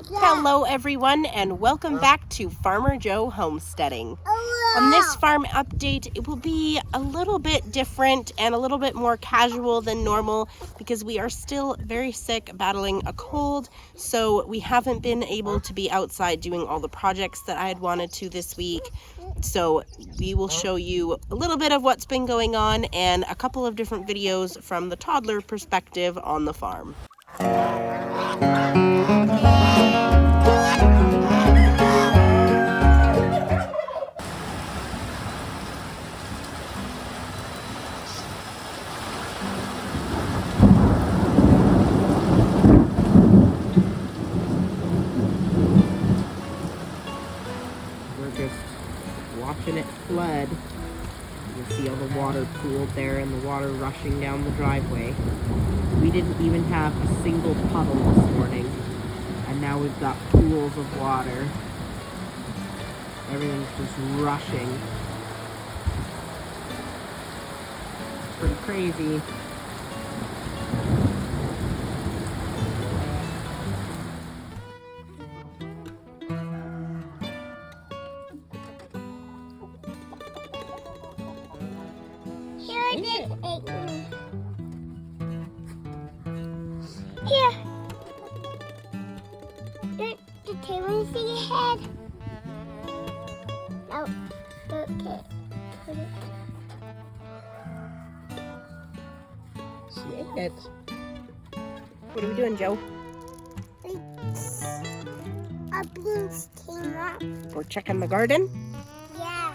Hello everyone, and welcome back to Farmer Joe Homesteading. On this farm update, it will be a little bit different and a little bit more casual than normal because we are still very sick, battling a cold, so we haven't been able to be outside doing all the projects that I had wanted to this week. So we will show you a little bit of what's been going on and a couple of different videos from the toddler perspective on the farm. We're just watching it flood. You can see all the water pooled there and the water rushing down the driveway. We didn't even have a single puddle this morning, and now we've got pools of water. Everything's just rushing. It's pretty crazy. Here. The table see your head. Oh, okay. Put it. See it. What are we doing, Joe? Our beans came up. We're checking the garden. Yeah.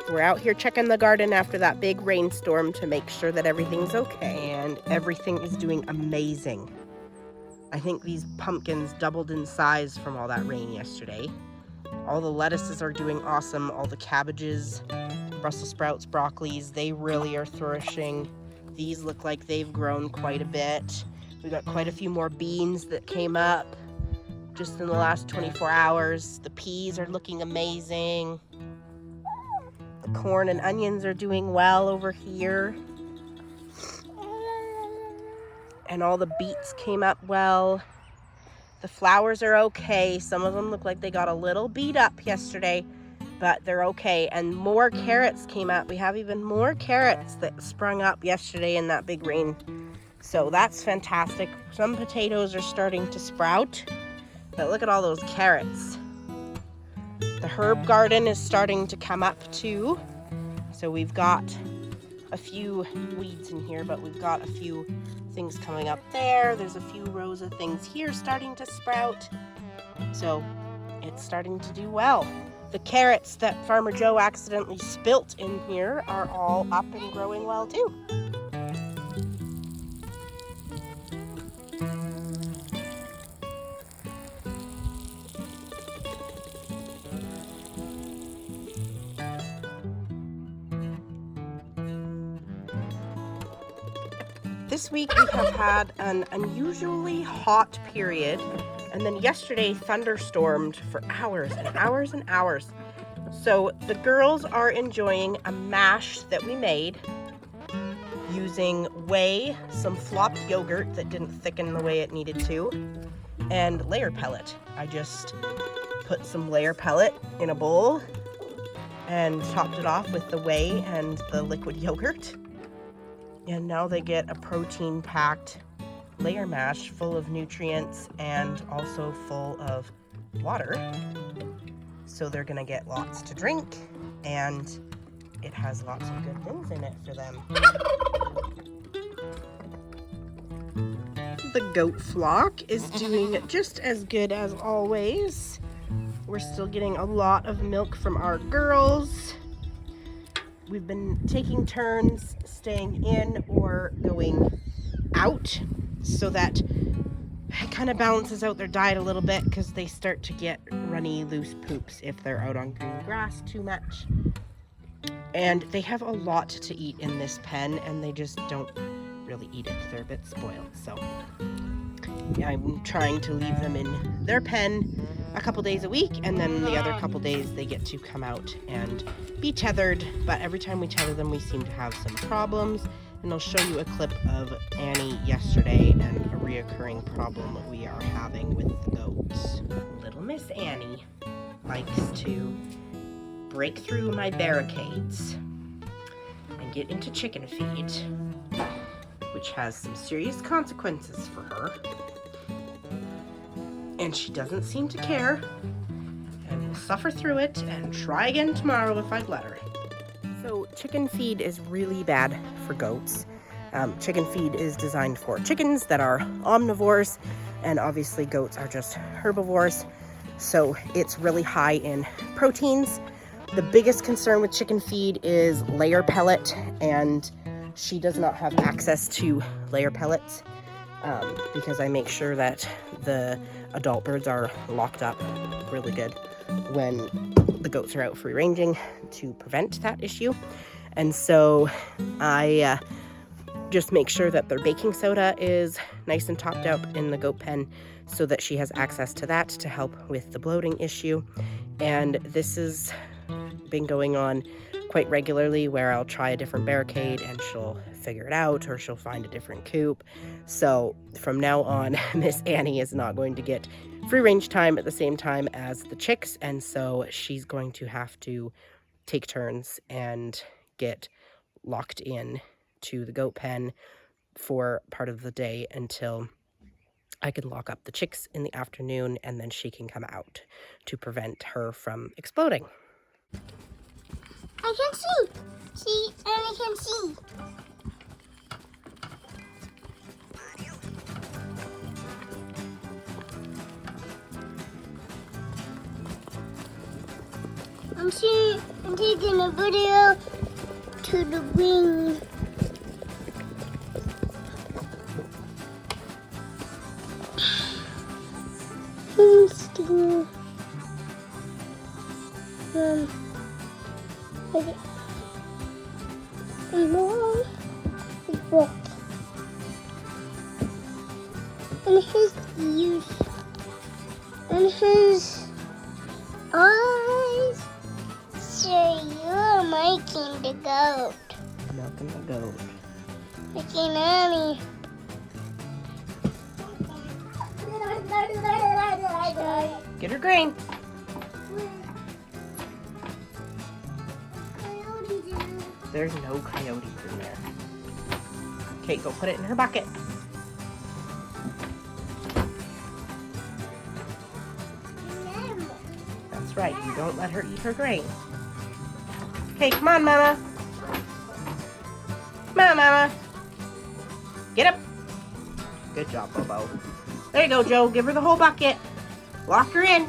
We're out here checking the garden after that big rainstorm to make sure that everything's okay. And everything is doing amazing. I think these pumpkins doubled in size from all that rain yesterday. All the lettuces are doing awesome. All the cabbages, Brussels sprouts, broccolis, they really are flourishing. These look like they've grown quite a bit. We got quite a few more beans that came up just in the last 24 hours. The peas are looking amazing. The corn and onions are doing well over here. And all the beets came up well. The flowers are okay. Some of them look like they got a little beat up yesterday, but they're okay. And more carrots came up. We have even more carrots that sprung up yesterday in that big rain. So that's fantastic. Some potatoes are starting to sprout, but look at all those carrots. The herb garden is starting to come up too. So we've got a few weeds in here, but we've got a few things coming up there. There's a few rows of things here starting to sprout. So it's starting to do well. The carrots that Farmer Joe accidentally spilt in here are all up and growing well too. This week we have had an unusually hot period, and then yesterday thunderstormed for hours and hours and hours. So the girls are enjoying a mash that we made using whey, some flopped yogurt that didn't thicken the way it needed to, and layer pellet. I just put some layer pellet in a bowl and topped it off with the whey and the liquid yogurt. And now they get a protein-packed layer mash full of nutrients and also full of water. So they're gonna get lots to drink, and it has lots of good things in it for them. The goat flock is doing just as good as always. We're still getting a lot of milk from our girls. We've been taking turns staying in or going out so that it kind of balances out their diet a little bit, because they start to get runny, loose poops if they're out on green grass too much. And they have a lot to eat in this pen, and they just don't really eat it. They're a bit spoiled. So yeah, I'm trying to leave them in their pen a couple days a week, and then the other couple days they get to come out and be tethered. But every time we tether them, we seem to have some problems, and I'll show you a clip of Annie yesterday and a reoccurring problem we are having with the goats. Miss Annie likes to break through my barricades and get into chicken feed, which has some serious consequences for her. And she doesn't seem to care, and will suffer through it and try again tomorrow if I'd let her. So chicken feed is really bad for goats. Chicken feed is designed for chickens that are omnivores, and obviously goats are just herbivores. So it's really high in proteins. The biggest concern with chicken feed is layer pellet, and she does not have access to layer pellets because I make sure that the adult birds are locked up really good when the goats are out free ranging to prevent that issue. And so I just make sure that their baking soda is nice and topped up in the goat pen so that she has access to that to help with the bloating issue. And this has been going on quite regularly, where I'll try a different barricade and she'll figure it out, or she'll find a different coop. So from now on, Miss Annie is not going to get free range time at the same time as the chicks, and so she's going to have to take turns and get locked in to the goat pen for part of the day until I can lock up the chicks in the afternoon, and then she can come out to prevent her from exploding. I can see. See, and I can see. I'm taking a video to the wing. Homesteading. Okay. And mom is walking. And his ears. And his eyes. So you're making the goat. Milking the goat. Making Annie. Get her grain. There's no coyotes in there. Okay, go put it in her bucket. That's right, you don't let her eat her grain. Okay, come on, Mama. Come on, Mama. Get up. Good job, Bobo. There you go, Joe. Give her the whole bucket. Lock her in.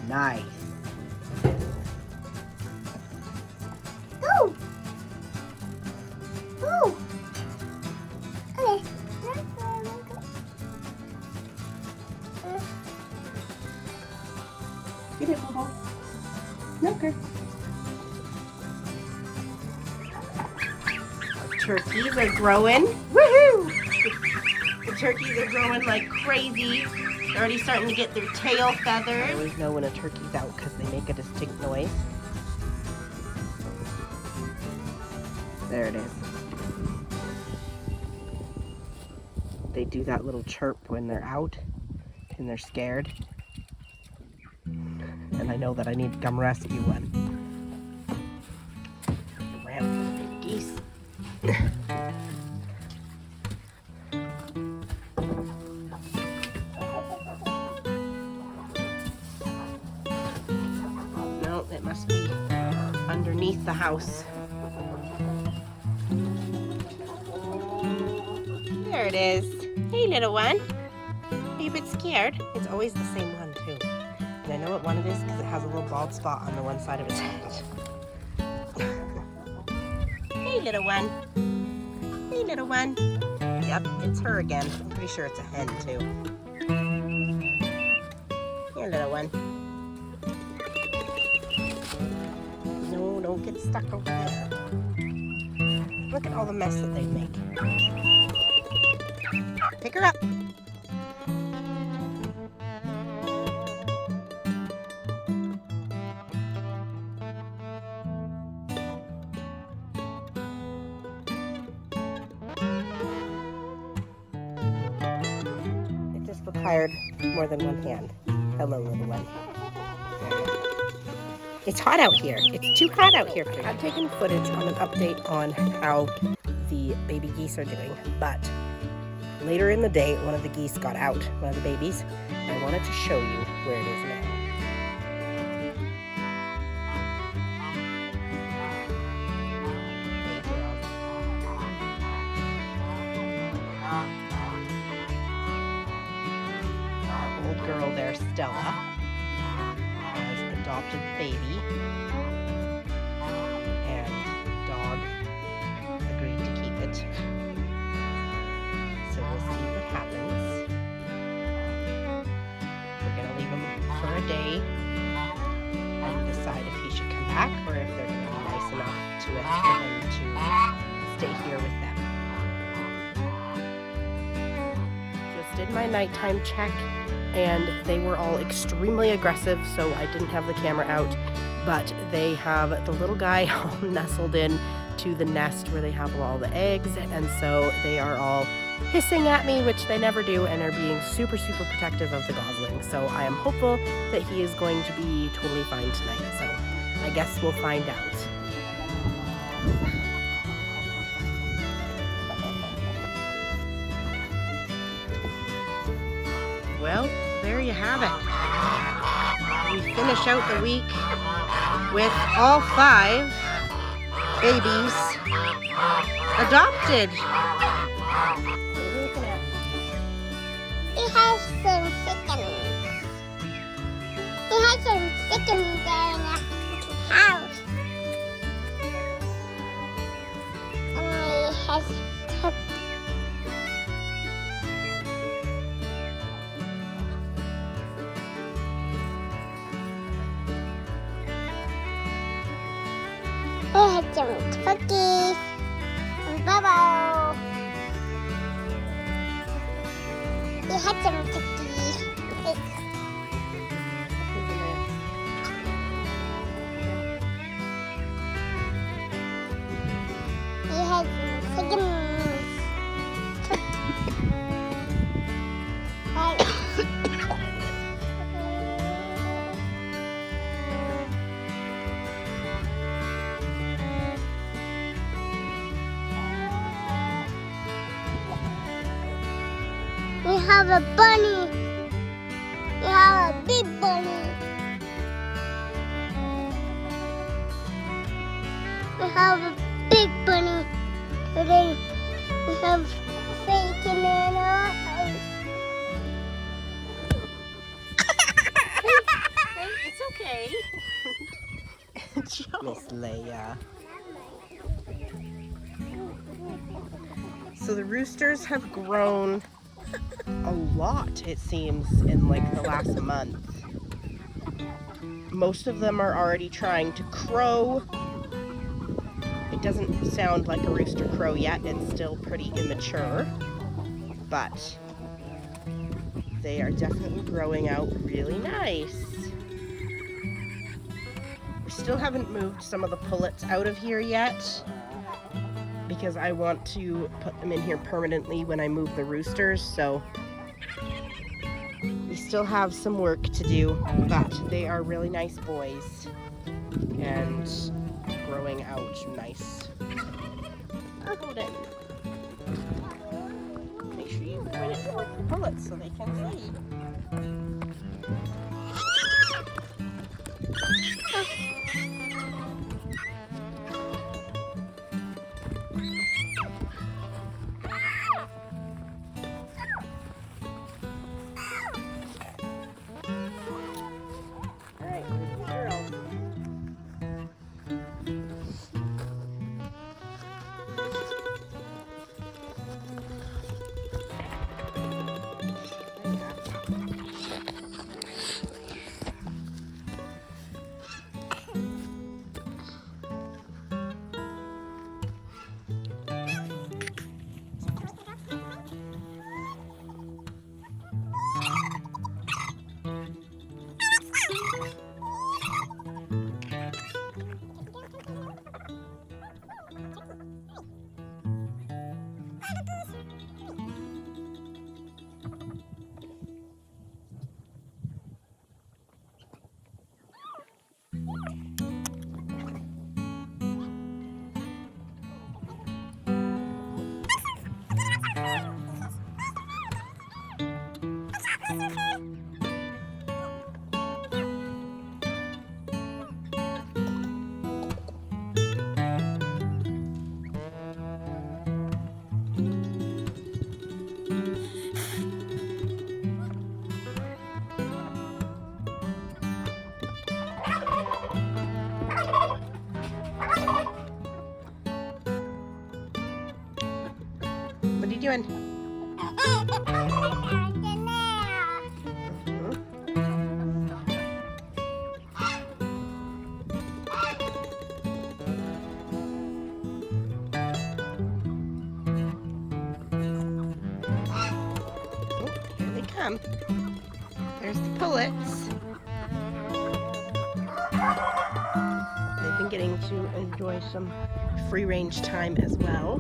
Nice. Ooh. Ooh. Okay. Get it, Bobo. Milk her. Our turkeys are growing. Woohoo! The turkeys are growing like crazy. They're already starting to get their tail feathers. I always know when a turkey's out because they make a distinct noise. There it is. They do that little chirp when they're out and they're scared. And I know that I need to come rescue one. Ram geese. No, it must be underneath the house. There it is. Hey, little one. Are you a bit scared? It's always the same one, too. And I know what one it is because it has a little bald spot on the one side of its head. Hey, little one. Hey, little one. Yep, it's her again. I'm pretty sure it's a hen, too. Here, little one. No, don't get stuck over there. Look at all the mess that they make. Pick her up. It just looks tired more than one hand. Hello, little one. It's hot out here. It's too hot out here for you. I've taken footage on an update on how the baby geese are doing, but later in the day, one of the geese got out, one of the babies, and I wanted to show you where it is now. Our old girl there, Stella, has adopted the baby, and dog agreed to keep it. So we'll see what happens. We're gonna leave him for a day and decide if he should come back or if they're gonna be nice enough to it for him to stay here with them. Just did my nighttime check, and they were all extremely aggressive, so I didn't have the camera out, but they have the little guy all nestled in to the nest where they have all the eggs, and so they are all hissing at me, which they never do, and are being super, super protective of the Goslings. So I am hopeful that he is going to be totally fine tonight, so I guess we'll find out. Well, there you have it. We finish out the week with all 5 babies adopted. He has some chickens. He has some chickens there in the house. And he has some cookies and bubble. He had some cookies. He had some chickens. We have a bunny. We have a big bunny. We have a big bunny. Today we have bacon in our house. It's okay. Miss Leia. So the roosters have grown a lot, it seems, in like the last month. Most of them are already trying to crow. It doesn't sound like a rooster crow yet, it's still pretty immature, but they are definitely growing out really nice. We still haven't moved some of the pullets out of here yet, because I want to put them in here permanently when I move the roosters, so we still have some work to do, but they are really nice boys and growing out nice. Hold it. Make sure you point it towards the pullets so they can see. Come. There's the pullets. They've been getting to enjoy some free-range time as well.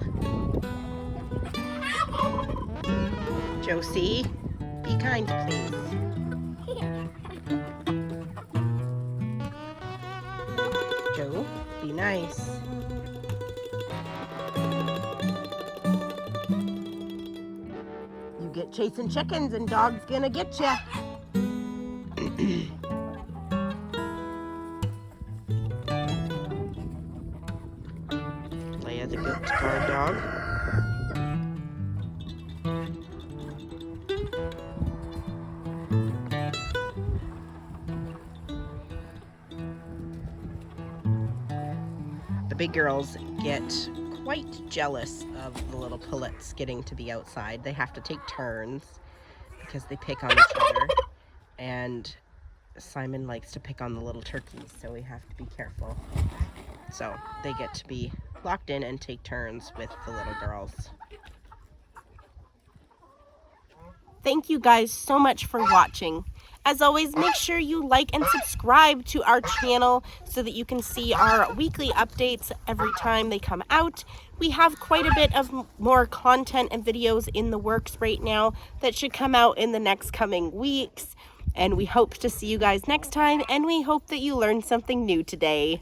Josie, be kind, please. Joe, be nice. You get chasing chickens and dog's gonna get ya. Leia the good guard dog. The big girls get quite jealous of the little pullets getting to be outside. They have to take turns because they pick on each other. And Simon likes to pick on the little turkeys, so we have to be careful. So they get to be locked in and take turns with the little girls. Thank you guys so much for watching. As always, make sure you like and subscribe to our channel so that you can see our weekly updates every time they come out. We have quite a bit of more content and videos in the works right now that should come out in the next coming weeks. And we hope to see you guys next time, and we hope that you learned something new today.